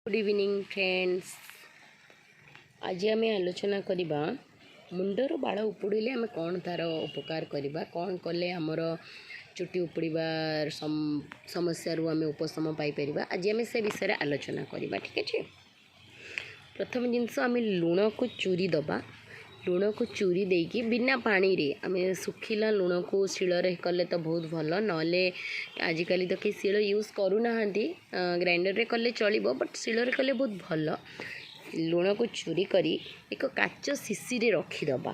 Good evening friends. आज आम आलोचना करवा मुंडर बाल उपुड़े आम कौन तार उपकार करवा, कौन कले आमर चुटी उपुड़ार समस्या आम उपशम पाइपर। आज आम से विषय आलोचना करवा। ठीक अच्छे। प्रथम जिनस आम लुण को चूरी दबा। लुण को चूरी देकी बिना पानी रे आम सुखिला लुण को शिଳରେ कले तो बहुत भल, नले आजिकल तो कि शिल यूज करूना ग्राइंडर रे कले चलिबो, बट शिଳରେ कले बहुत भल। लुण को चूरी करी एक काच शिशी रे रखीदबा।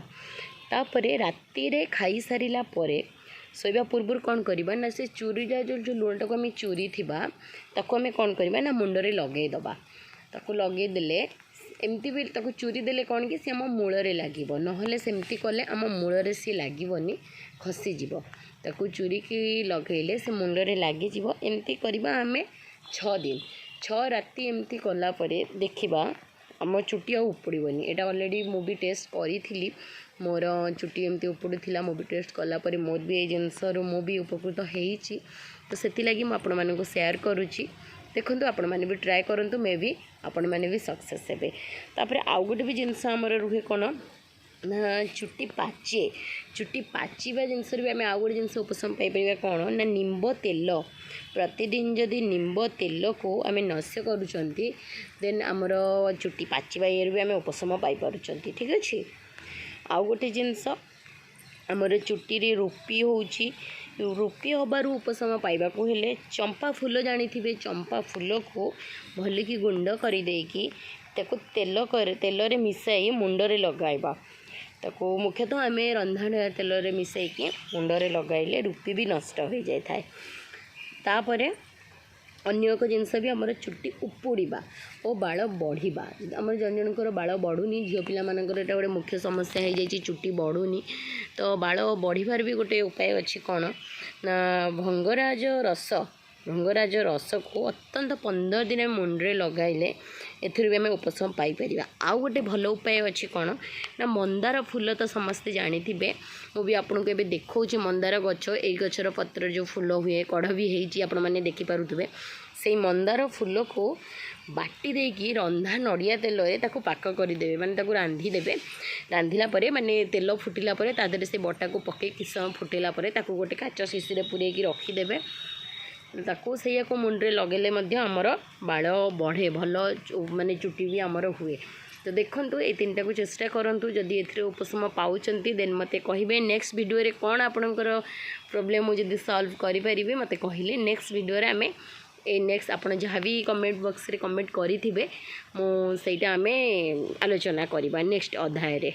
तापरे राति रे खाई सारिला परे शोवा पूर्व कौन करवा ना, से चूरी जो लुण टाक आम चूरी थिबा ताको आम कौन करवा ना मुंडरे लगे दबा। ताको लगे देले एमती भी ताको चूरी देले कौन कि सी आम मूल लगे, ना सेमती कले आम मूल सी लगनी खसीज। ताको चूरी की लगेले से मुंडरे लगिज। एमती करवा आम 6 दिन 6 राति एमती कलापर देखा आम चुटी उपड़ोनी। यहाँ अलरेडी मुझे टेस्ट करी, मोर चुटी एमती उपड़ूला। मुझे टेस्ट कलापर मोर भी ये जिनस मुझे उपकृत होती, तो से आपण मानक सेयार करुच्ची। देखो आपण मैंने भी ट्राए करूँ, मे भी आपण मैंने भी सक्सेस हे। तापर आउ गोटे भी जिनस आमर रुहे कौन ना, चुटी पाचे। चुटी पाचिबा जिनस भी आम आउ गोटे जिनस उपशम पाइपर कौन ना, निम्ब तेल। प्रतिदिन जदि निम्ब तेल को आम नश करुँच देन आमर चुटी पाचिबा ये भी आम उपशम पाइपर। ठीक अच्छे। आउ गोटे जिनस आमर चुटी रे रूपी होउची। रूपी हबार उपशम पाइबा हेले चंपा फूल जानी, चंपा फूल को भलिकी गुंड कर देकी तेल रे मिसाई मुंडरे लगाइबा। ताको मुख्यतः आम रंधण तेल रे मिसाई मुंडरे लगाइले रूपी भी नष्ट हो जाए थाए। तापरे अन्य एक जिनस भी आमर चुटी उपुड़ा और बाल बढ़िबा। आमर जन जनकर बाल बढ़ुनी, झील पिला मानकर एटा गोटे मुख्य समस्या हो जाए, चुटी बढ़ुनी। तो बाल बढ़िबार भी गोटे उपाय अच्छी कौन ना, भंगराज रस को अत्यंत 15 दिन मुंडरे लगाइले एथुर भी आम उपशम पाइपर। आउ गोटे भल उपाय अच्छी कौन ना, मंदार फूल तो समस्ते जानी, मुझे आपको ये देखा मंदार गछ। ये गचर पत्र जो फूल हुए कढ़ भी होती आपण मैंने देखिपे। से मंदार फूल को बाटी देकी रंधा नड़िया तेल ताको पाक करदे, माने ताको रांधी देबे। रांधिला परे माने तेल फुटिला परे तादरे से बटा को पके किस समय फुटिला परे ताको गोटे काच शिशी रे पुरेकी रखीदेबे। ताको से मुंडरे लगेले मध्य आमर बाल बढ़े भल, माने चुटी भी आमर हुए। तो देखो ये 3टा को चेष्टा करूँ, जदि ए उपशम पाउचंती देन मते कहिबे। नेक्स्ट वीडियो रे कौन आपणकर प्रोब्लेम मुझे सॉल्व करें मते कहले नेक्स्ट वीडियो रे आमे नेक्स्ट आप जहाँ भी कमेंट बॉक्स रे कमेंट करें मुझे आलोचना करवा नेक्स्ट अध्याय रे।